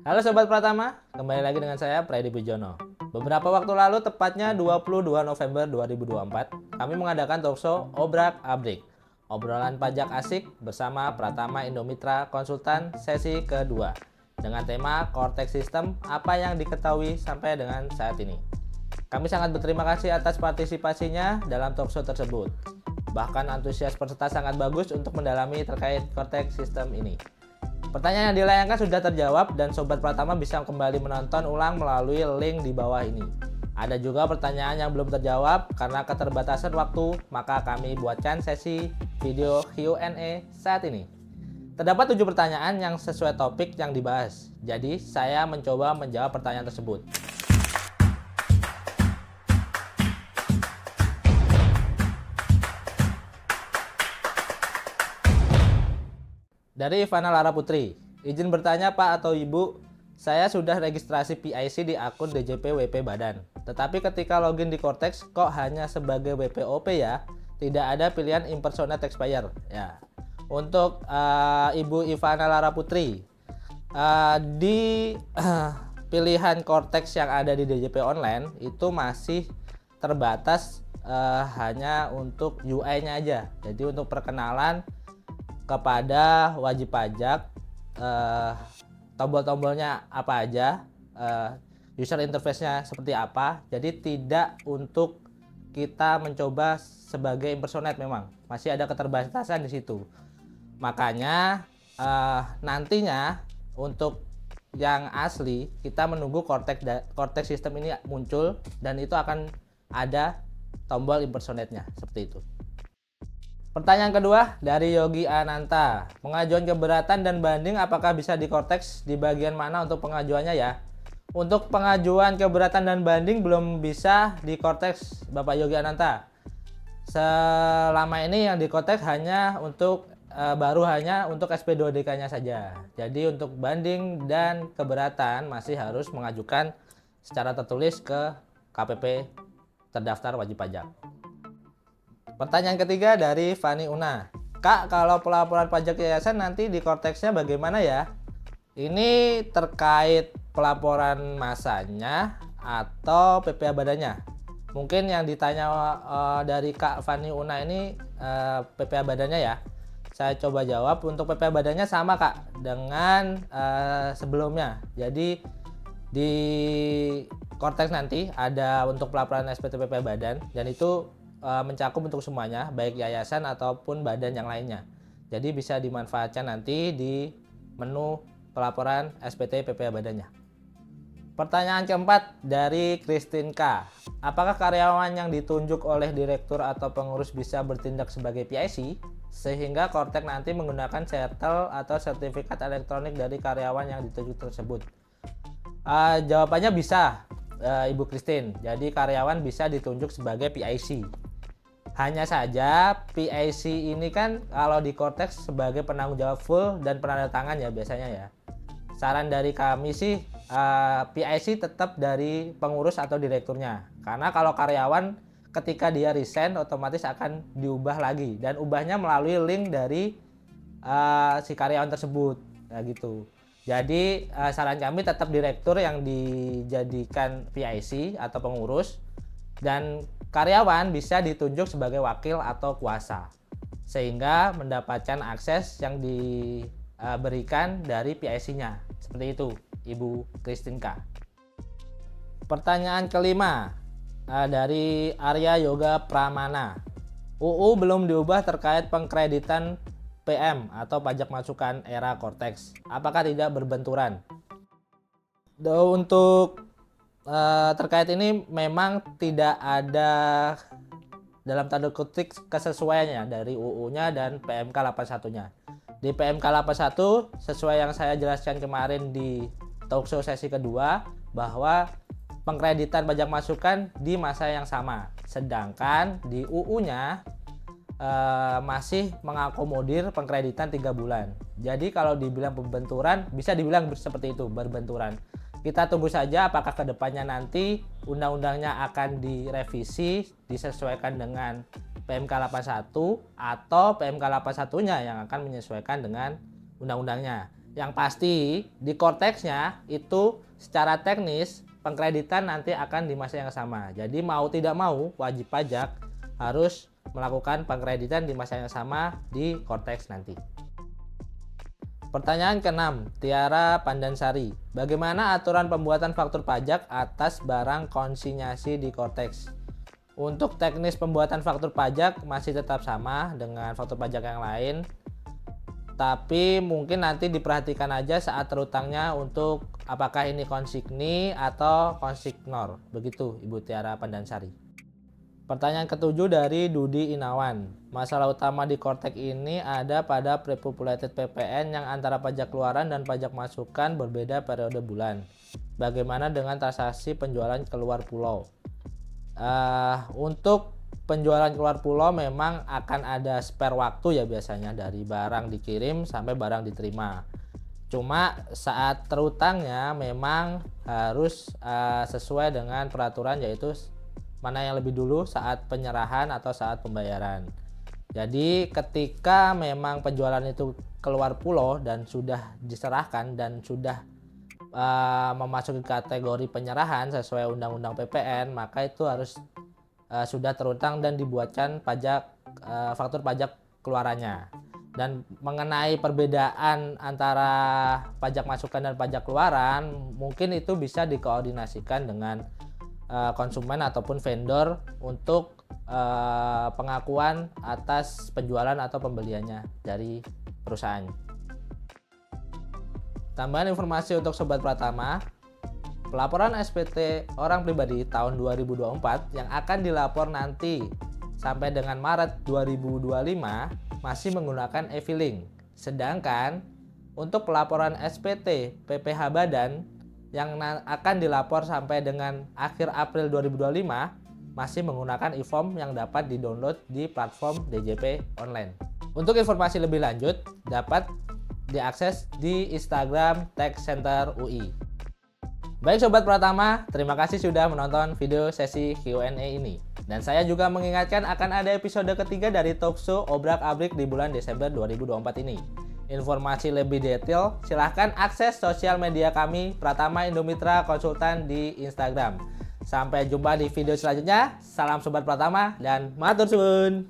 Halo Sobat Pratama, kembali lagi dengan saya Freddy Pujono. Beberapa waktu lalu, tepatnya 22 November 2024, kami mengadakan talkshow Obrak Abrik, obrolan pajak asik bersama Pratama Indomitra Konsultan sesi kedua, dengan tema Cortex System, apa yang diketahui sampai dengan saat ini. Kami sangat berterima kasih atas partisipasinya dalam talkshow tersebut. Bahkan antusias peserta sangat bagus untuk mendalami terkait Cortex System ini. Pertanyaan yang dilayangkan sudah terjawab dan Sobat Pratama bisa kembali menonton ulang melalui link di bawah ini. Ada juga pertanyaan yang belum terjawab karena keterbatasan waktu, maka kami buatkan sesi video Q&A saat ini. Terdapat 7 pertanyaan yang sesuai topik yang dibahas, jadi saya mencoba menjawab pertanyaan tersebut. Dari Ivana Lara Putri, izin bertanya Pak atau Ibu, saya sudah registrasi PIC di akun DJP WP Badan. Tetapi ketika login di Cortex kok hanya sebagai WPOP ya? Tidak ada pilihan impersonate expired. Ya. Untuk Ibu Ivana Lara Putri, di pilihan Cortex yang ada di DJP Online itu masih terbatas hanya untuk UI-nya aja. Jadi untuk perkenalan kepada wajib pajak, tombol-tombolnya apa aja, user interface-nya seperti apa. Jadi tidak untuk kita mencoba sebagai impersonate, memang masih ada keterbatasan di situ. Makanya nantinya untuk yang asli kita menunggu Cortex System ini muncul dan itu akan ada tombol impersonate-nya seperti itu. Pertanyaan kedua dari Yogi Ananta, pengajuan keberatan dan banding apakah bisa di Cortex, di bagian mana untuk pengajuannya ya? Untuk pengajuan keberatan dan banding belum bisa di Cortex Bapak Yogi Ananta. Selama ini yang di Cortex hanya untuk baru hanya untuk SP2DK-nya saja. Jadi untuk banding dan keberatan masih harus mengajukan secara tertulis ke KPP terdaftar wajib pajak. Pertanyaan ketiga dari Fani Una. Kak, kalau pelaporan pajak yayasan nanti di Cortex-nya bagaimana ya? Ini terkait pelaporan masanya atau PPh badannya. Mungkin yang ditanya dari Kak Fani Una ini PPh badannya ya. Saya coba jawab. Untuk PPh badannya sama Kak dengan sebelumnya. Jadi di Cortex nanti ada untuk pelaporan SPT PPh badan dan itu mencakup untuk semuanya, baik yayasan ataupun badan yang lainnya. Jadi bisa dimanfaatkan nanti di menu pelaporan SPT PPh badannya. Pertanyaan keempat dari Christine K. Apakah karyawan yang ditunjuk oleh direktur atau pengurus bisa bertindak sebagai PIC sehingga Cortex nanti menggunakan CERTEL atau sertifikat elektronik dari karyawan yang ditunjuk tersebut? Jawabannya bisa, Ibu Christine. Jadi karyawan bisa ditunjuk sebagai PIC. Hanya saja PIC ini kan kalau di Cortex sebagai penanggung jawab full dan penanda tangan ya biasanya ya. Saran dari kami sih PIC tetap dari pengurus atau direkturnya. Karena kalau karyawan ketika dia resign otomatis akan diubah lagi dan ubahnya melalui link dari si karyawan tersebut. Nah gitu. Jadi saran kami tetap direktur yang dijadikan PIC atau pengurus dan karyawan bisa ditunjuk sebagai wakil atau kuasa sehingga mendapatkan akses yang diberikan dari PIC-nya. Seperti itu, Ibu Christine K. Pertanyaan kelima dari Arya Yoga Pramana. UU belum diubah terkait pengkreditan PM atau pajak masukan era Cortex. Apakah tidak berbenturan? Untuk terkait ini memang tidak ada dalam tanda kutip kesesuaiannya dari UU-nya dan PMK 81-nya. Di PMK 81 sesuai yang saya jelaskan kemarin di talkshow sesi kedua bahwa pengkreditan pajak masukan di masa yang sama. Sedangkan di UU-nya masih mengakomodir pengkreditan 3 bulan. Jadi kalau dibilang pembenturan bisa dibilang seperti itu, berbenturan. Kita tunggu saja apakah kedepannya nanti undang-undangnya akan direvisi, disesuaikan dengan PMK 81 atau PMK 81-nya yang akan menyesuaikan dengan undang-undangnya. Yang pasti di Cortex-nya itu secara teknis pengkreditan nanti akan di masa yang sama. Jadi mau tidak mau wajib pajak harus melakukan pengkreditan di masa yang sama di Cortex nanti. Pertanyaan ke-6, Tiara Pandansari. Bagaimana aturan pembuatan faktur pajak atas barang konsinyasi di Cortex? Untuk teknis pembuatan faktur pajak masih tetap sama dengan faktur pajak yang lain. Tapi mungkin nanti diperhatikan aja saat terutangnya untuk apakah ini konsigni atau konsignor. Begitu Ibu Tiara Pandansari. Pertanyaan ke-7 dari Dudi Inawan. Masalah utama di Cortex ini ada pada pre-populated PPN yang antara pajak keluaran dan pajak masukan berbeda periode bulan. Bagaimana dengan transaksi penjualan keluar pulau? Untuk penjualan keluar pulau memang akan ada spare waktu ya biasanya dari barang dikirim sampai barang diterima. Cuma saat terutangnya memang harus sesuai dengan peraturan, yaitu mana yang lebih dulu saat penyerahan atau saat pembayaran. Jadi ketika memang penjualan itu keluar pulau dan sudah diserahkan dan sudah memasuki kategori penyerahan sesuai undang-undang PPN, maka itu harus sudah terutang dan dibuatkan faktur pajak keluarannya. Dan mengenai perbedaan antara pajak masukan dan pajak keluaran, mungkin itu bisa dikoordinasikan dengan konsumen ataupun vendor untuk pengakuan atas penjualan atau pembeliannya dari perusahaan. Tambahan informasi untuk Sobat Pratama, pelaporan SPT orang pribadi tahun 2024 yang akan dilapor nanti sampai dengan Maret 2025 masih menggunakan e-filing. Sedangkan untuk pelaporan SPT PPh Badan yang akan dilapor sampai dengan akhir April 2025 masih menggunakan e-form yang dapat di-download di platform DJP online. Untuk informasi lebih lanjut dapat diakses di Instagram Tax Center UI. Baik Sobat Pratama, terima kasih sudah menonton video sesi Q&A ini. Dan saya juga mengingatkan akan ada episode ketiga dari talkshow Obrak-Abrik di bulan Desember 2024 ini. Informasi lebih detail, silahkan akses sosial media kami Pratama Indomitra Konsultan di Instagram. Sampai jumpa di video selanjutnya. Salam Sobat Pratama dan matur suwun.